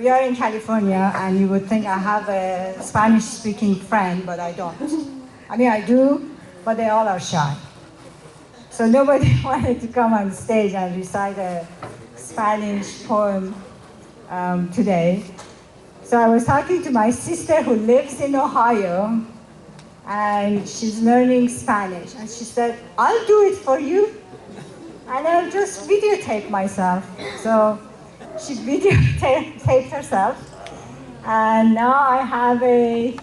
we are in California, and you would think I have a Spanish-speaking friend, but I don't. I mean, I do, but they all are shy. So nobody wanted to come on stage and recite a Spanish poem today. So I was talking to my sister who lives in Ohio, and she's learning Spanish. And she said, I'll do it for you, and I'll just videotape myself. So she videotaped herself, and now I have a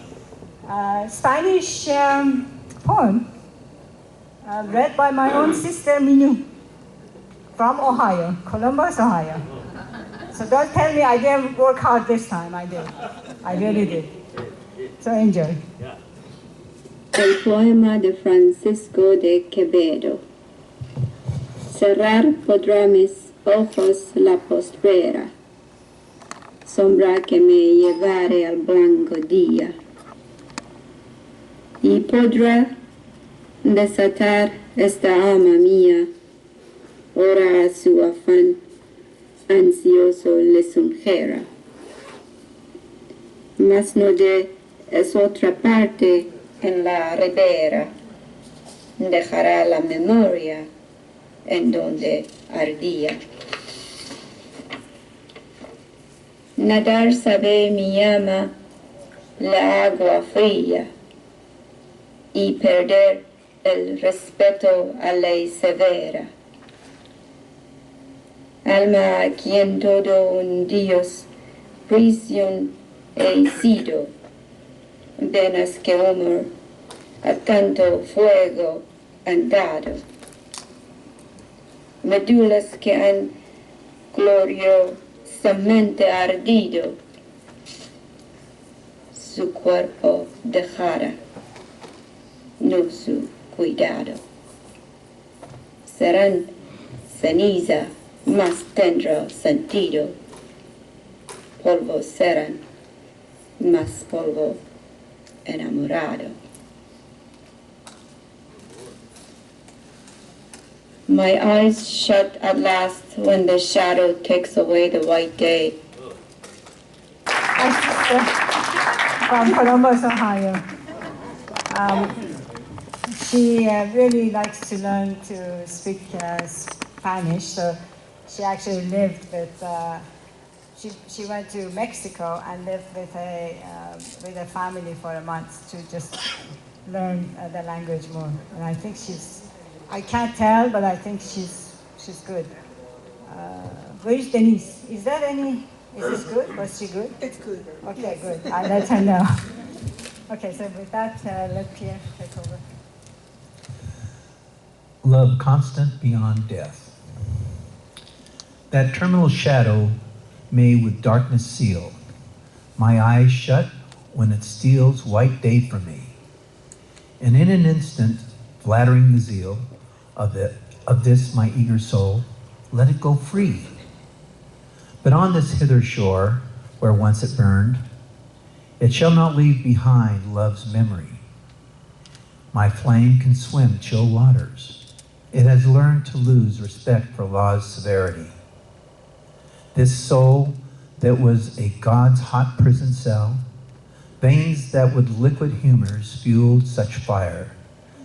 Spanish poem read by my own sister, Minu, from Ohio, Columbus, Ohio. So don't tell me I didn't work hard this time. I did. I really did. So enjoy. El poema de Francisco de Quevedo. Cerrar podrá mis ojos la postrera, sombra que me llevare al blanco día, y podrá desatar esta alma mía, ora a su afán ansioso lisonjera. Mas no de es otra parte en la ribera, dejará la memoria en donde ardía. Nadar sabe mi llama la agua fría, y perder el respeto a ley severa. Alma a quien todo un Dios prisión he sido, venas que humor a tanto fuego han dado, medulas que han gloriosamente ardido, su cuerpo dejara, no su cuidado. Serán ceniza, más tendrá sentido, polvo serán, más polvo enamorado. My eyes shut at last when the shadow takes away the white day. My sister from Columbus, Ohio. She really likes to learn to speak Spanish, so she actually lived with, she went to Mexico and lived with a family for a month to just learn the language more. And I think I can't tell, but I think she's good. Where is Denise? Is this good? Was she good? It's good. Okay, yes. Good. I'll let her know. Okay, so with that, let Pierre take over. Love constant beyond death. That terminal shadow may with darkness seal my eyes shut when it steals white day from me. And in an instant, flattering the zeal of this my eager soul, let it go free. But on this hither shore, where once it burned, it shall not leave behind love's memory. My flame can swim chill waters. It has learned to lose respect for law's severity. This soul that was a God's hot prison cell, veins that with liquid humors fueled such fire,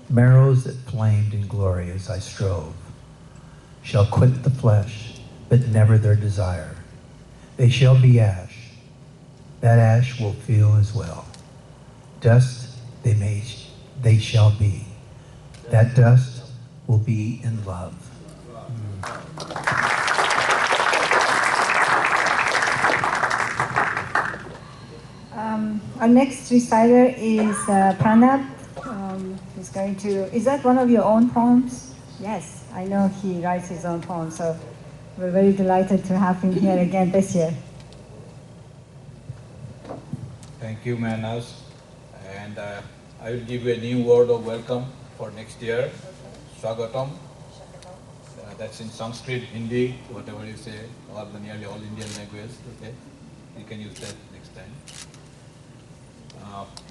marrows that flamed in glory as I strove, shall quit the flesh, but never their desire. They shall be ash. That ash will feel as well. Dust they shall be. That dust will be in love. Our next reciter is Pranab. He's going to, is that one of your own poems? Yes, I know he writes his own poems, so we're very delighted to have him here again this year. Thank you, Manas. And I will give you a new word of welcome for next year. Swagatam. That's in Sanskrit, Hindi, whatever you say, or nearly all Indian language. Okay, you can use that next time.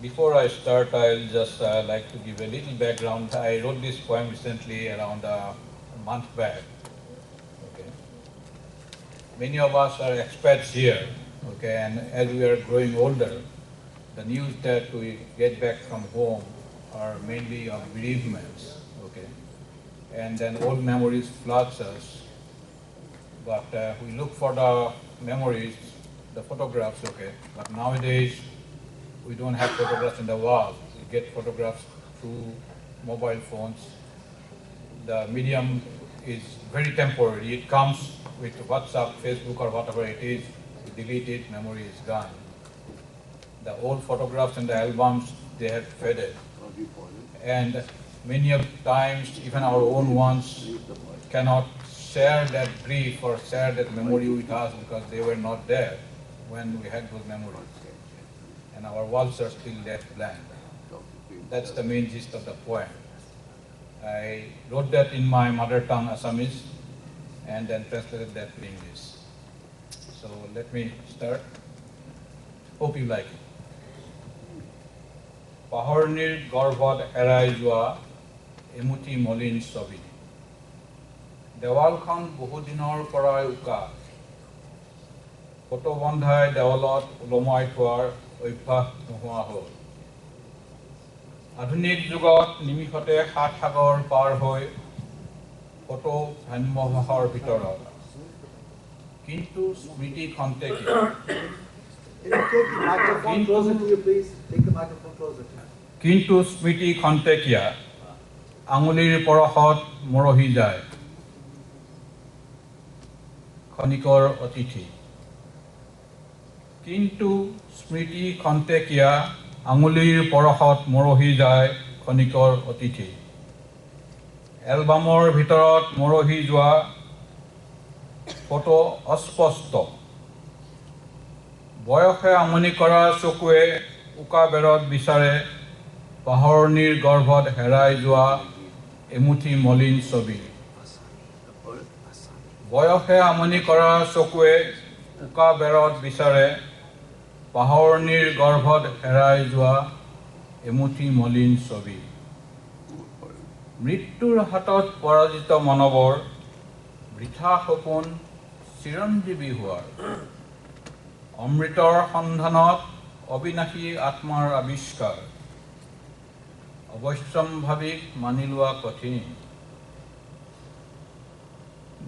Before I start, I'll just like to give a little background. I wrote this poem recently, around a month back. Okay. Many of us are expats here, Okay, and as we are growing older, the news that we get back from home are mainly of bereavements. Okay, and then old memories floods us. But we look for the memories, the photographs. Okay, but nowadays we don't have photographs in the wall. We get photographs through mobile phones. The medium is very temporary. It comes with WhatsApp, Facebook, or whatever it is. You delete it, memory is gone. The old photographs and the albums, they have faded. And many of times, even our own ones cannot share that grief or share that memory with us because they were not there when we had those memories. And our walls are still left blank. That's the main gist of the poem. I wrote that in my mother tongue, Assamese, and then translated that to English. So let me start. Hope you like it. পাহৰণিৰ গৰ্ভত হেৰাই যোৱা এমুঠি মলিন ছবি দেৱালখন বহুদিনৰ পৰাই উকা ফটো বন্ধাই দেৱালত ওলমাই থোৱাৰ অভ্যাস নোহোৱা হ'ল আধুনিক যুগত নিমিষতে সাত সাগৰ পাৰ হৈ ফটো ভ্ৰাম্যভাষাৰ ভিতৰত কিন্তু স্মৃতি খন্তেকীয়া কিন্তু স্মৃতি খন্তেকীয়া আঙুলিৰ পৰশত মৰহি যায় খনিকৰ অতিথি কিন্তু স্মৃতি খন্তেকীয়া আঙুলিৰ পৰশত মৰহি যায় খনিকৰ অতিথি এলবামৰ ভিতৰত মৰহি যোৱা ফটো অস্পষ্ট বয়সে আমনি কৰা চকুৱে উকা বেৰত বিচাৰে পাহৰণিৰ গৰ্ভত হেৰাই যোৱা এমুঠি মলিন ছবি বয়সে আমনি কৰা চকুৱে উকা বেৰত বিচাৰে পাহৰণিৰ গৰ্ভত হেৰাই যোৱা এমুঠি মলিন ছবি মৃত্যুৰ হাতত পৰাজিত মানৱৰ বৃথা সপোন চিৰঞ্জীৱী হোৱাৰ অমৃতৰ সন্ধানত অবিনাশী আত্মাৰ আৱিষ্কাৰ অৱশ্যম্ভাৱীক মানি লোৱা কঠিন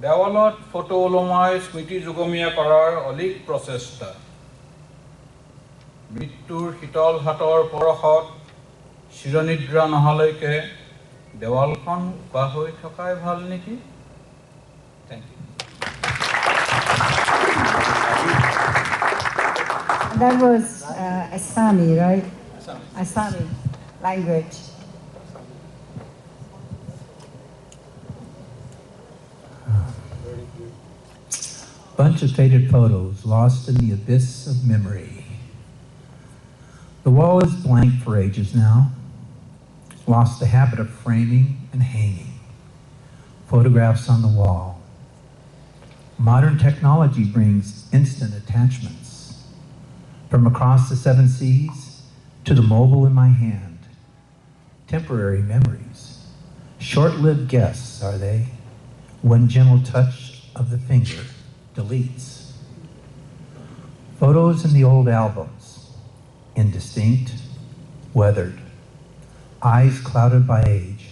দেৱালত ফটো ওলমাই স্মৃতি যুগমীয়া কৰাৰ অলিক প্ৰচেষ্টা মৃত্যুৰ শীতল হাতৰ পৰশত চিৰনিদ্ৰা নহালৈকে দেৱালখন উকা হৈ থকাই ভাল নেকি thank you That was Assami, right? Assami language. Bunch of faded photos lost in the abyss of memory. The wall is blank for ages now. Lost the habit of framing and hanging. Photographs on the wall. Modern technology brings instant attachments. From across the 7 seas to the mobile in my hand. Temporary memories. Short-lived guests, are they? One gentle touch of the finger deletes. Photos in the old albums. Indistinct, weathered. Eyes clouded by age.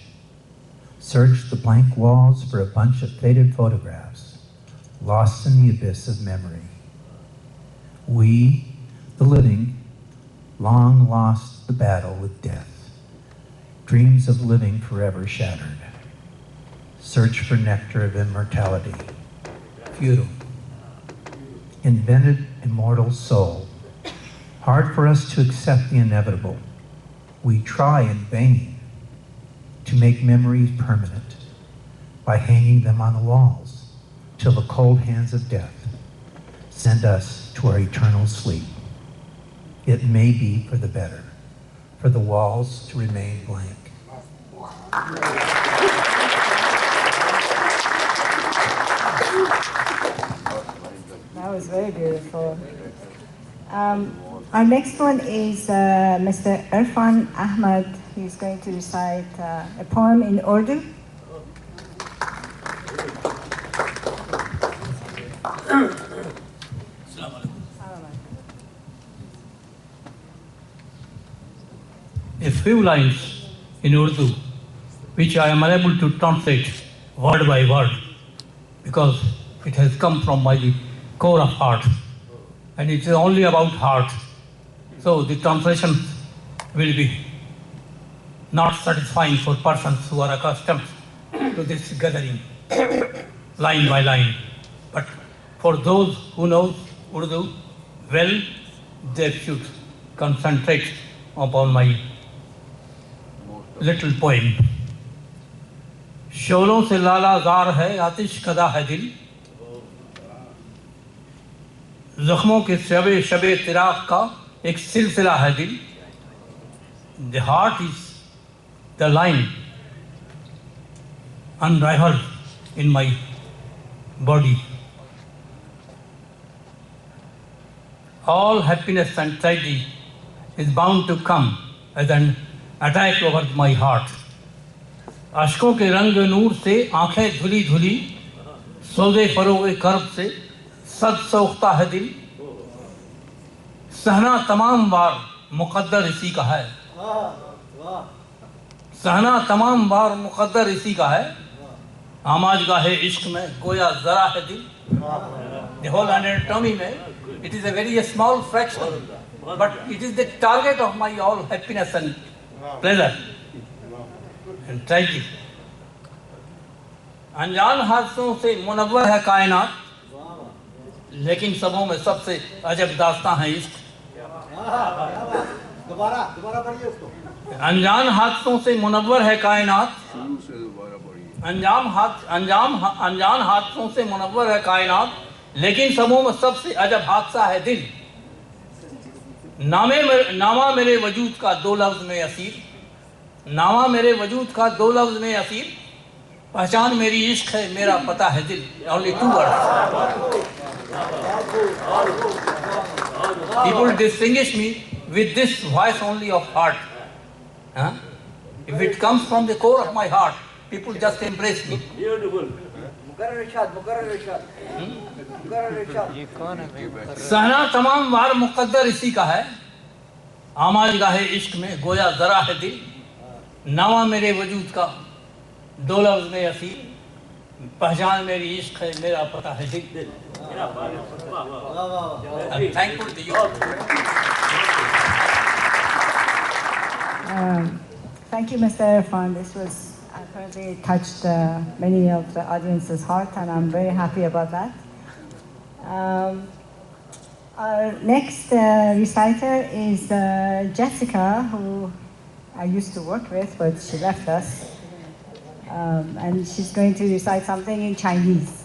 Search the blank walls for a bunch of faded photographs. Lost in the abyss of memory. We, the living, long lost the battle with death. Dreams of living forever shattered. Search for nectar of immortality. Futile. Invented immortal soul. Hard for us to accept the inevitable. We try in vain to make memories permanent by hanging them on the walls till the cold hands of death send us to our eternal sleep. It may be for the better, for the walls to remain blank. That was very beautiful. Our next one is Mr. Irfan Ahmad. He's going to recite a poem in Urdu. few lines in Urdu, which I am unable to translate word by word, because it has come from my core of heart, and it is only about heart. So the translation will be not satisfying for persons who are accustomed to this gathering, line by line. But for those who know Urdu well, they should concentrate upon my little poem. शोलों से लाला jar है, आतिश कदा है दिल, जख्मों के शबे तिराक का एक सिलसिला है दिल. The heart is the line unrivaled in my body. All happiness and tragedy is bound to come as an attack over my heart. आशकों के रंग नूर से आंखें धुली धुली, सौदे फरोगे कर्ब से सद सोखता है दिल. सहना तमाम बार मुकद्दर इसी का है, सहना तमाम बार मुकद्दर इसी का है. आमाज गाहे इश्क में गोया जरा है दिल. The whole anatomy में, it is a very small fraction, but it is the target of my all happiness and pleasure and tragedy. अनजान हादसों से मुनव्वर है कायनात, लेकिन सबों में सबसे अजब दास्तां है इश्क. अनजान हादसों से मुनव्वर है कायनात, अनजान हादसों से मुनव्वर है कायनात, लेकिन सबों में सबसे अजब हादसा है दिल. नामा मेरे वजूद का दो लफ्ज में असीर, नामा मेरे वजूद का दो लफ्ज में असीर, पहचान मेरी इश्क है मेरा पता है दिल. Only two words. People distinguish me with this voice only of heart. Huh? If it comes from the core of my heart, people just embrace me. सहना तमाम वार मुकद्दर इसी का है, आमाज गाहे इश्क में गोया जरा है दिल. नामा मेरे वजूद का दो लफ्ज में असीर, पहचान मेरी इश्क है मेरा पता है दिल. I'm thankful to you. Thank you, Mr. Irfan. This was apparently touched many of the audience's heart, and I'm very happy about that. Our next reciter is Jessica, who I used to work with, but she left us. And she's going to recite something in Chinese.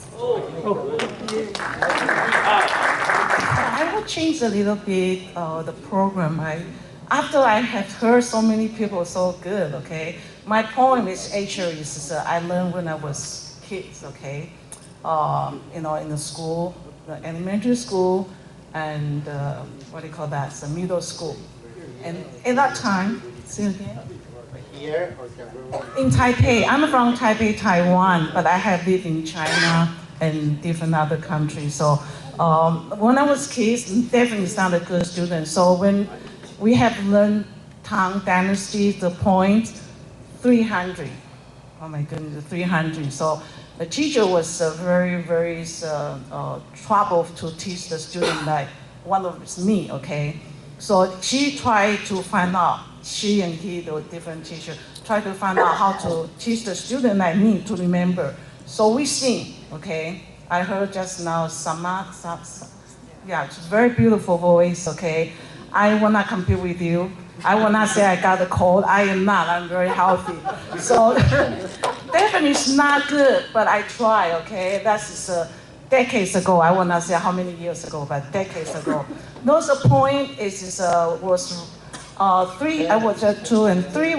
I will change a little bit the program. After I have heard so many people so good, okay, my poem is actually I learned when I was kids, okay, in the school, the elementary school, and what do you call that? The middle school. And at that time, say again. Here or in Taipei. I'm from Taipei, Taiwan, but I have lived in China and different other countries. So when I was kids, definitely not a good student. So when we have learned Tang Dynasty, the point 300. Oh my goodness, 300. So the teacher was very, very troubled to teach the student like one of me, okay? So she tried to find out, she and he, the different teacher, tried to find out how to teach the student like me to remember. So we sing, okay? I heard just now, yeah, it's a very beautiful voice, okay? I will not compete with you. I will not say I got a cold. I am not, I'm very healthy. So definitely it's not good, but I try, okay? That's decades ago. I will not say how many years ago, but decades ago. Those point was 3, I was 2, and 3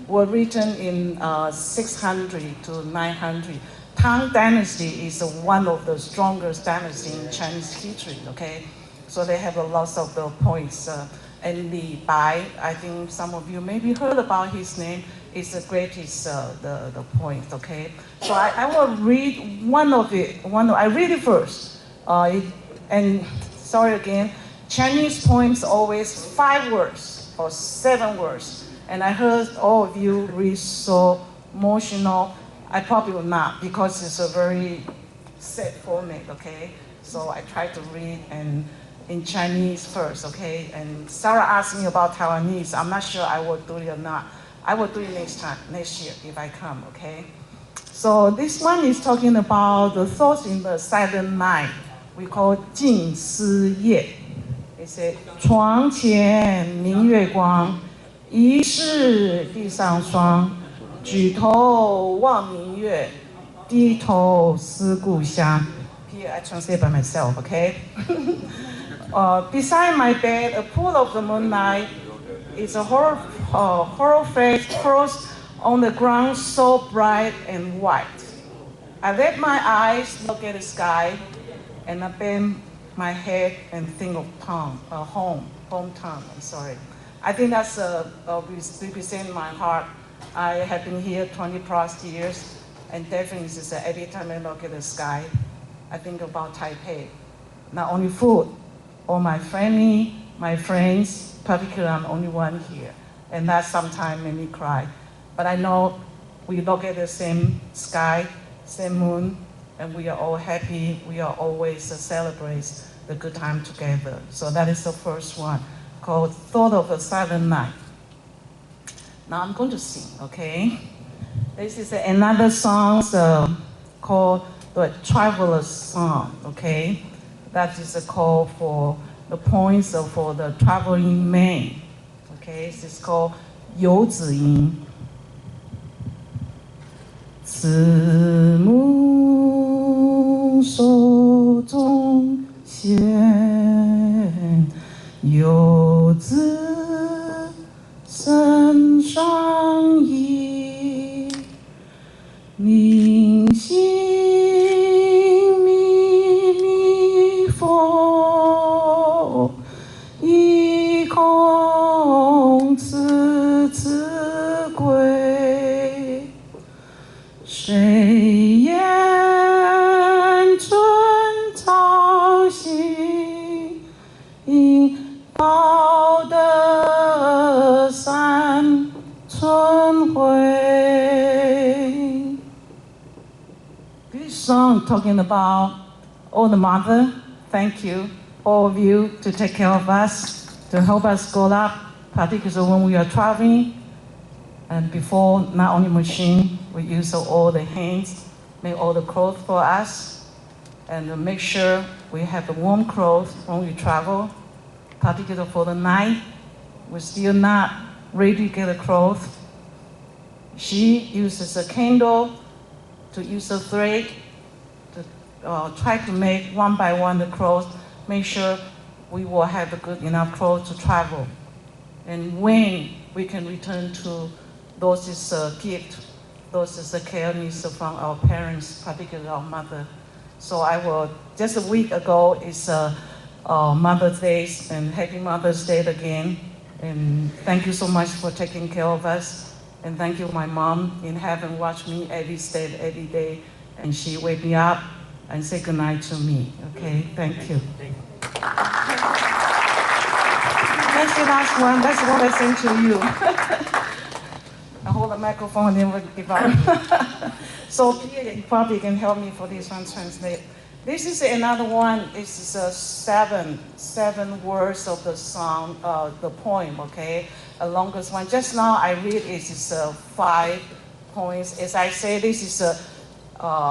were written in 600 to 900. Tang Dynasty is one of the strongest dynasties in Chinese history, okay? So they have a lot of the points. And Li Bai, I think some of you maybe heard about his name, is the greatest, the point, okay? So I will read one of it, I read it first. And sorry again, Chinese poems always 5 words. or 7 words. And I heard all of you read so emotional. I probably will not because it's a very set format, okay? So I try to read and in Chinese first, okay? And Sarah asked me about Taiwanese. I'm not sure I will do it or not. I will do it next year if I come, okay? So this one is talking about the thoughts in the silent night. We call 静思夜. It said, 床前明月光，疑是地上霜。举头望明月，低头思故乡。Here I translate by myself, okay? Beside my bed, a pool of the moonlight is a horror face crossed on the ground so bright and white. I let my eyes look at the sky, and I bend my head and think of hometown. I'm sorry. I think that's represent my heart. I have been here 20 plus years, and definitely every time I look at the sky, I think about Taipei. Not only food, all my family, my friends, particularly I'm only one here, and that sometimes made me cry. But I know we look at the same sky, same moon, and we are all happy. We are always celebrate the good time together. So that is the first one, called Thought of a Silent Night. Now I'm going to sing, okay? This is another song called the Traveler's Song, okay? That is a call for the points for the traveling man, okay? This is called 游子吟。慈母手中线，游子身上衣。明星密密佛，一空次次归。谁言春草心，报得三春晖。This song talking about all the mother. Thank you, all of you, to take care of us, to help us grow up, particularly when we are traveling. And before, not only machine, we use all the hands, make all the clothes for us, and make sure we have the warm clothes when we travel, particularly for the night. We're still not ready to get the clothes. She uses a candle to use a thread to try to make one by one the clothes, make sure we will have the good enough clothes to travel. And when we can return to those is a gift, those is a care needs from our parents, particularly our mother. So I will, just a week ago is Mother's Day, and happy Mother's Day again. And thank you so much for taking care of us. And thank you, my mom in heaven watch me every step, every day. And she wake me up and say goodnight to me. Okay, thank you. That's the last one. That's what I sing to you. I hold the microphone and then we'll give up. So Pierre, you probably can help me for this one translate. This is another one. This is seven words of the song, the poem, okay? The longest one. Just now I read it is 5 points. As I say, this is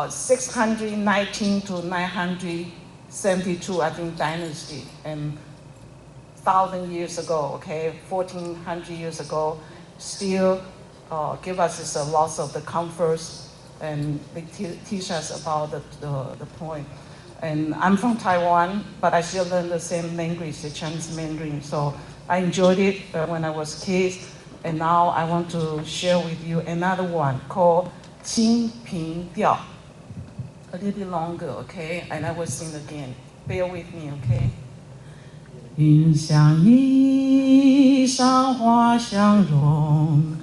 619 to 972, I think, dynasty. And 1,000 years ago, okay, 1,400 years ago, still give us this lots of the comforts, and they teach us about the point. And I'm from Taiwan, but I still learn the same language, the Chinese Mandarin. So I enjoyed it when I was a kid, and now I want to share with you another one called 清平调. A little bit longer, okay? And I will sing again. Bear with me, okay? 云相依，山花相融，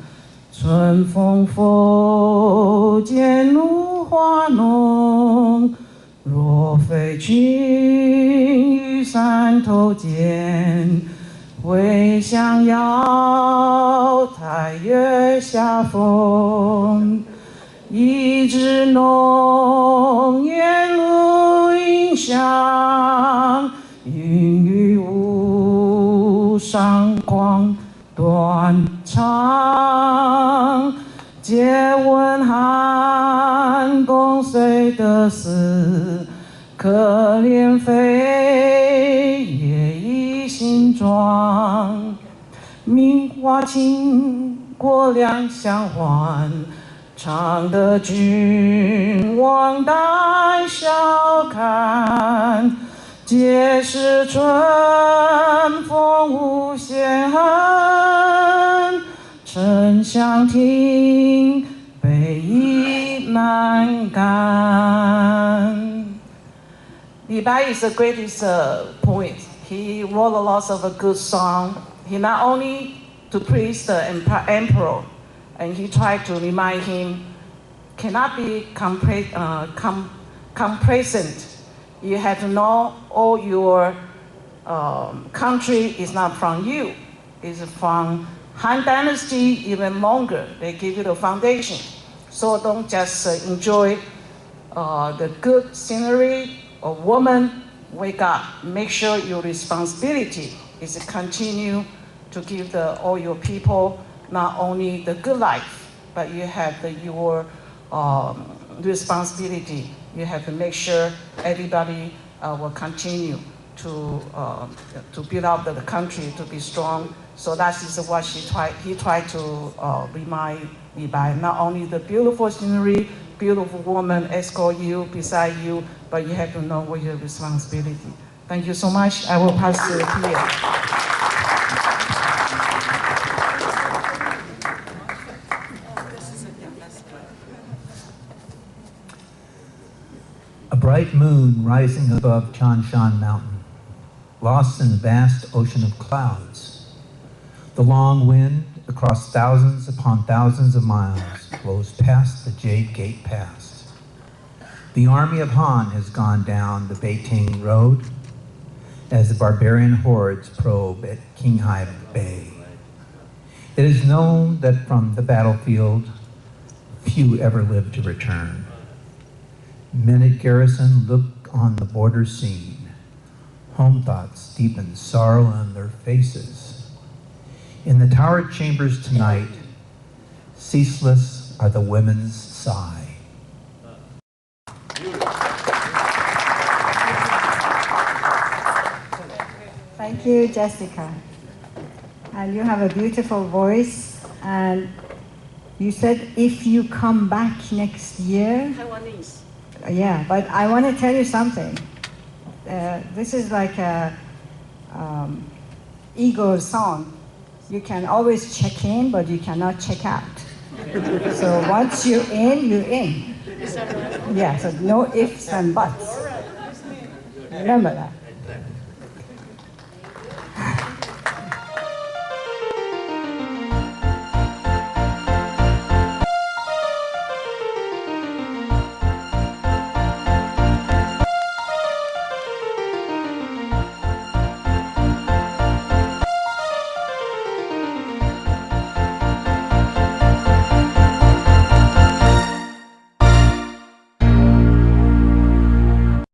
春风拂槛露华浓。若非君于山头见，回想瑶台月下风，一枝浓烟露映香，云雨雾上光断肠。借问汉宫谁得死？可怜妃也已新妆。名花倾国两相还，常得君王带笑看。皆是春风无限恨，沉香亭悲意难干。Li Bai is the greatest poet. He wrote a lot of a good song. He not only to praise the emperor, and he tried to remind him, cannot be complacent. You have to know all your country is not from you. It's from Han Dynasty, even longer. They give you the foundation. So don't just enjoy the good scenery. A woman, wake up. Make sure your responsibility is to continue to give all your people not only the good life, but you have your responsibility. You have to make sure everybody will continue to build up the country to be strong. So that is what he tried to remind me by. Not only the beautiful scenery, beautiful woman escort you, beside you, but you have to know what your responsibility. Thank you so much. I will pass to Pierre. A bright moon rising above Chanshan Mountain, lost in the vast ocean of clouds. The long wind, across thousands upon thousands of miles, blows past the Jade Gate Pass. The army of Han has gone down the Beijing Road as the barbarian hordes probe at Qinghai Bay. It is known that from the battlefield, few ever live to return. Men at garrison look on the border scene. Home thoughts deepen sorrow on their faces. In the tower chambers tonight, ceaseless are the women's sigh. Thank you, Jessica. And you have a beautiful voice. And you said if you come back next year. Taiwanese. Yeah, but I want to tell you something. This is like a ego song. You can always check in, but you cannot check out. So once you're in, you're in. Yeah, so no ifs and buts. Remember that.